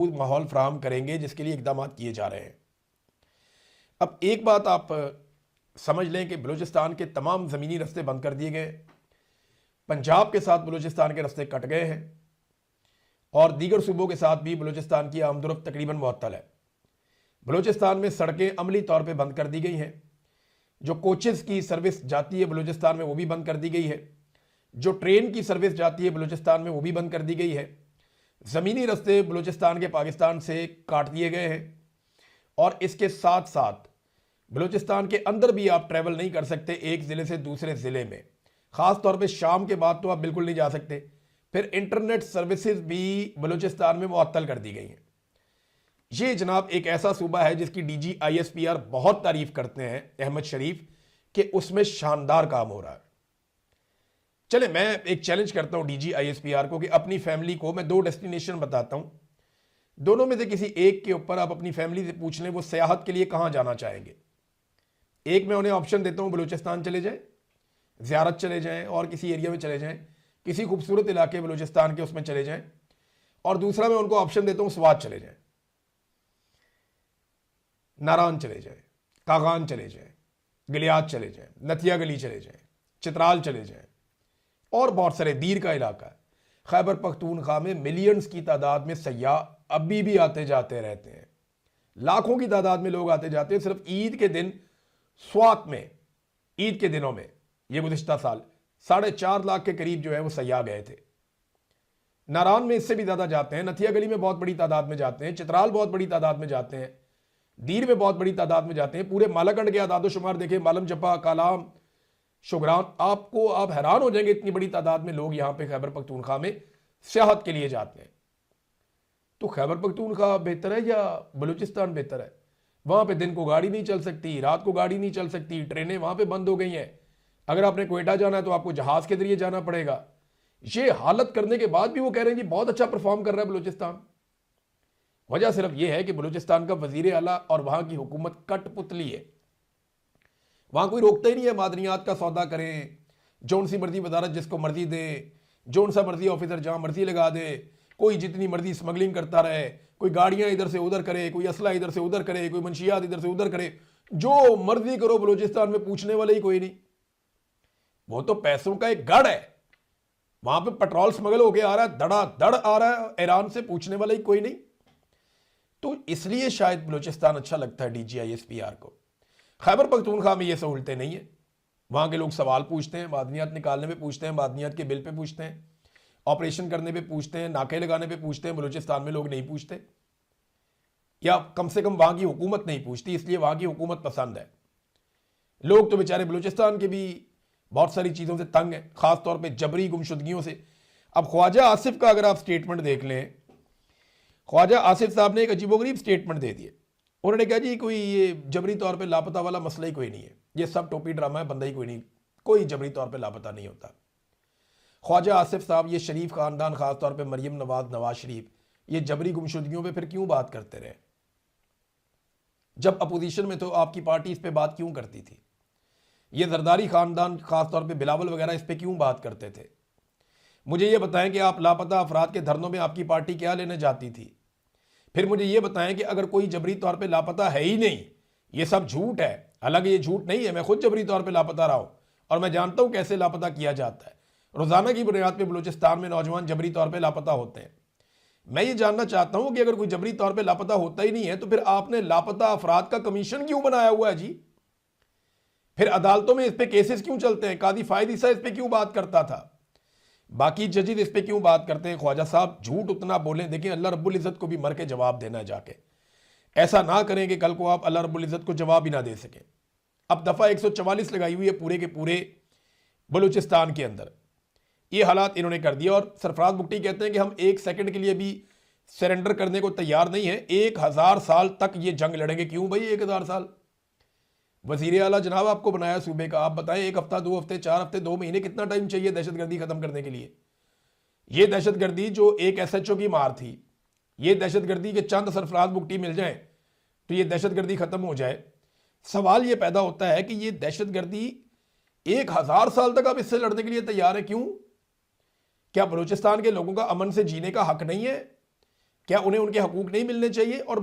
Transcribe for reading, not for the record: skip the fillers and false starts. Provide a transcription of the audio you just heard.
माहौल फराहम करेंगे जिसके लिए इकदाम किए जा रहे हैं। अब एक बात आप समझ लें कि बलूचिस्तान के तमाम ज़मीनी रास्ते बंद कर दिए गए, पंजाब के साथ बलूचिस्तान के रास्ते कट गए हैं और दीगर सूबों के साथ भी बलूचिस्तान की आमदोरफ्त तकरीबन मुअत्तल है। बलूचिस्तान में सड़कें अमली तौर पर बंद कर दी गई हैं, जो कोचेज़ की सर्विस जाती है बलूचिस्तान में वो भी बंद कर दी गई है, जो ट्रेन की सर्विस जाती है बलूचिस्तान में वो भी बंद कर दी गई है। ज़मीनी रास्ते बलूचिस्तान के पाकिस्तान से काट दिए गए हैं और इसके साथ साथ बलूचिस्तान के अंदर भी आप ट्रैवल नहीं कर सकते एक ज़िले से दूसरे ज़िले में, ख़ास तौर पे शाम के बाद तो आप बिल्कुल नहीं जा सकते। फिर इंटरनेट सर्विसेज भी बलूचिस्तान में मुअत्तल कर दी गई हैं। ये जनाब एक ऐसा सूबा है जिसकी DG ISPR बहुत तारीफ करते हैं अहमद शरीफ कि उसमें शानदार काम हो रहा है। चले मैं एक चैलेंज करता हूं DG ISPR को कि अपनी फैमिली को मैं 2 डेस्टिनेशन बताता हूं, दोनों में से किसी एक के ऊपर आप अपनी फैमिली से पूछ लें वो सियाहत के लिए कहां जाना चाहेंगे। एक मैं उन्हें ऑप्शन देता हूं बलूचिस्तान चले जाएं, ज़ियारत चले जाएं और किसी एरिया में चले जाएं, किसी खूबसूरत इलाके बलूचिस्तान के उसमें चले जाएं, और दूसरा मैं उनको ऑप्शन देता हूं स्वात चले जाएं, नारान चले जाएं, कागान चले जाएं, गिलियात चले जाएं, नथिया गली चले जाएं, चित्राल चले जाएं और बहुत सारे दीर का इलाका है। खैबर पख्तूनख्वा में मिलियंस की तादाद में सयाह अभी भी आते जाते रहते हैं, लाखों की तादाद में लोग आते जाते हैं। सिर्फ ईद के दिन स्वात में, ईद के दिनों में ये गुज़िश्ता साल 4.5 लाख के करीब जो है वो सयाह गए थे। नारान में इससे भी ज़्यादा जाते हैं, नथिया गली में बहुत बड़ी तादाद में जाते हैं, चित्राल बहुत बड़ी तादाद में जाते हैं, दीर में बहुत बड़ी तादाद में जाते हैं। पूरे मालाकंड के आदादो शुमार देखें, मालम चप्पा, कालाम, शुगरान, आप हैरान हो जाएंगे इतनी बड़ी तादाद में लोग यहां पे खैबर पख्तूनख्वा में सियाहत के लिए जाते हैं। तो खैबर पख्तूनख्वा बेहतर है या बलूचिस्तान बेहतर है? वहां पे दिन को गाड़ी नहीं चल सकती, रात को गाड़ी नहीं चल सकती, ट्रेनें वहां पे बंद हो गई हैं। अगर आपने क्वेटा जाना है तो आपको जहाज के जरिए जाना पड़ेगा। ये हालत करने के बाद भी वो कह रहे हैं जी बहुत अच्छा परफॉर्म कर रहा है बलूचिस्तान। वजह सिर्फ यह है कि बलूचिस्तान का वजीर आला और वहां की हुकूमत कठपुतली है। वहां कोई रोकता ही नहीं है मादनियात का सौदा करें, जौन सी मर्जी वजारत जिसको मर्जी दे, जौन सा मर्जी ऑफिसर जहां मर्जी लगा दे, कोई जितनी मर्जी स्मगलिंग करता रहे, कोई गाड़ियां इधर से उधर करे, कोई असला इधर से उधर करे, कोई मंशियात इधर से उधर करे, जो मर्जी करो बलूचिस्तान में पूछने वाले ही कोई नहीं। वो तो पैसों का एक गढ़ है, वहां पे पेट्रोल स्मगल होके आ रहा है, धड़ाधड़ आ रहा है ईरान से, पूछने वाला ही कोई नहीं। तो इसलिए शायद बलूचिस्तान अच्छा लगता है DG ISPR को। खैबर पख्तूनख्वा में ये सहूलतें नहीं है। वहां के लोग सवाल पूछते हैं, मादनियात निकालने पे पूछते हैं, मादनियात के बिल पे पूछते हैं, ऑपरेशन करने पे पूछते हैं, नाके लगाने पे पूछते हैं। बलूचिस्तान में लोग नहीं पूछते, या कम से कम वहां की हुकूमत नहीं पूछती, इसलिए वहां की हुकूमत पसंद है। लोग तो बेचारे बलूचिस्तान के भी बहुत सारी चीज़ों से तंग हैं, खासतौर पर जबरी गुमशुदगियों से। अब ख्वाजा आसिफ का अगर आप स्टेटमेंट देख लें, ख्वाजा आसिफ साहब ने एक अजीबोगरीब स्टेटमेंट दे दिए। उन्होंने कहा जी कोई ये जबरी तौर पे लापता वाला मसला ही कोई नहीं है, ये सब टोपी ड्रामा है, बंदा ही कोई नहीं, कोई जबरी तौर पे लापता नहीं होता। ख्वाजा आसिफ साहब, ये शरीफ खानदान, खासतौर पे मरियम नवाज शरीफ, ये जबरी गुमशुदगियों पे फिर क्यों बात करते रहे? जब अपोजिशन में तो आपकी पार्टी इस पे बात क्यों करती थी? ये जरदारी खानदान, खासतौर पर बिलावल वगैरह, इस पर क्यों बात करते थे? मुझे ये बताएं कि आप लापता अफराद के धरनों में आपकी पार्टी क्या लेने जाती थी? फिर मुझे ये बताएं कि अगर कोई जबरी तौर पे लापता है ही नहीं, ये सब झूठ है। हालांकि ये झूठ नहीं है, मैं खुद जबरी तौर पे लापता रहा हूं और मैं जानता हूं कैसे लापता किया जाता है। रोजाना की बुनियाद पे बलूचिस्तान में नौजवान जबरी तौर पे लापता होते हैं। मैं ये जानना चाहता हूं कि अगर कोई जबरी तौर पे लापता होता ही नहीं है तो फिर आपने लापता अफराद का कमीशन क्यों बनाया हुआ है जी? फिर अदालतों में इस पे केसेस क्यों चलते हैं? कादी फायद ईसा इस पे क्यों बात करता था? बाकी जजेस इस पे क्यों बात करते हैं? ख्वाजा साहब झूठ उतना बोलें, देखिए अल्लाह रब्बुल इज़्ज़त को भी मर के जवाब देना है जाके। ऐसा ना करें कि कल को आप अल्लाह रब्बुल इज़्ज़त को जवाब ही ना दे सकें। अब दफ़ा 144 लगाई हुई है पूरे के पूरे बलूचिस्तान के अंदर, ये हालात इन्होंने कर दिया। और सरफराज बुट्टी कहते हैं कि हम 1 सेकंड के लिए भी सरेंडर करने को तैयार नहीं है, 1000 साल तक ये जंग लड़ेंगे। क्यों भाई 1000 साल? वजीर आला जनाब आपको बनाया सूबे का, आप बताएं 1 हफ्ता, 2 हफ्ते, 4 हफ्ते, 2 महीने, कितना टाइम चाहिए दहशतगर्दी खत्म करने के लिए? ये दहशतगर्दी जो एक SHO की मार थी, ये दहशतगर्दी के चंद सरफराज बुट्टी मिल जाए तो ये दहशतगर्दी खत्म हो जाए। सवाल ये पैदा होता है कि ये दहशतगर्दी 1000 साल तक आप इससे लड़ने के लिए तैयार है, क्यों? क्या बलूचिस्तान के लोगों का अमन से जीने का हक नहीं है? क्या उन्हें उनके हकूक नहीं मिलने चाहिए? और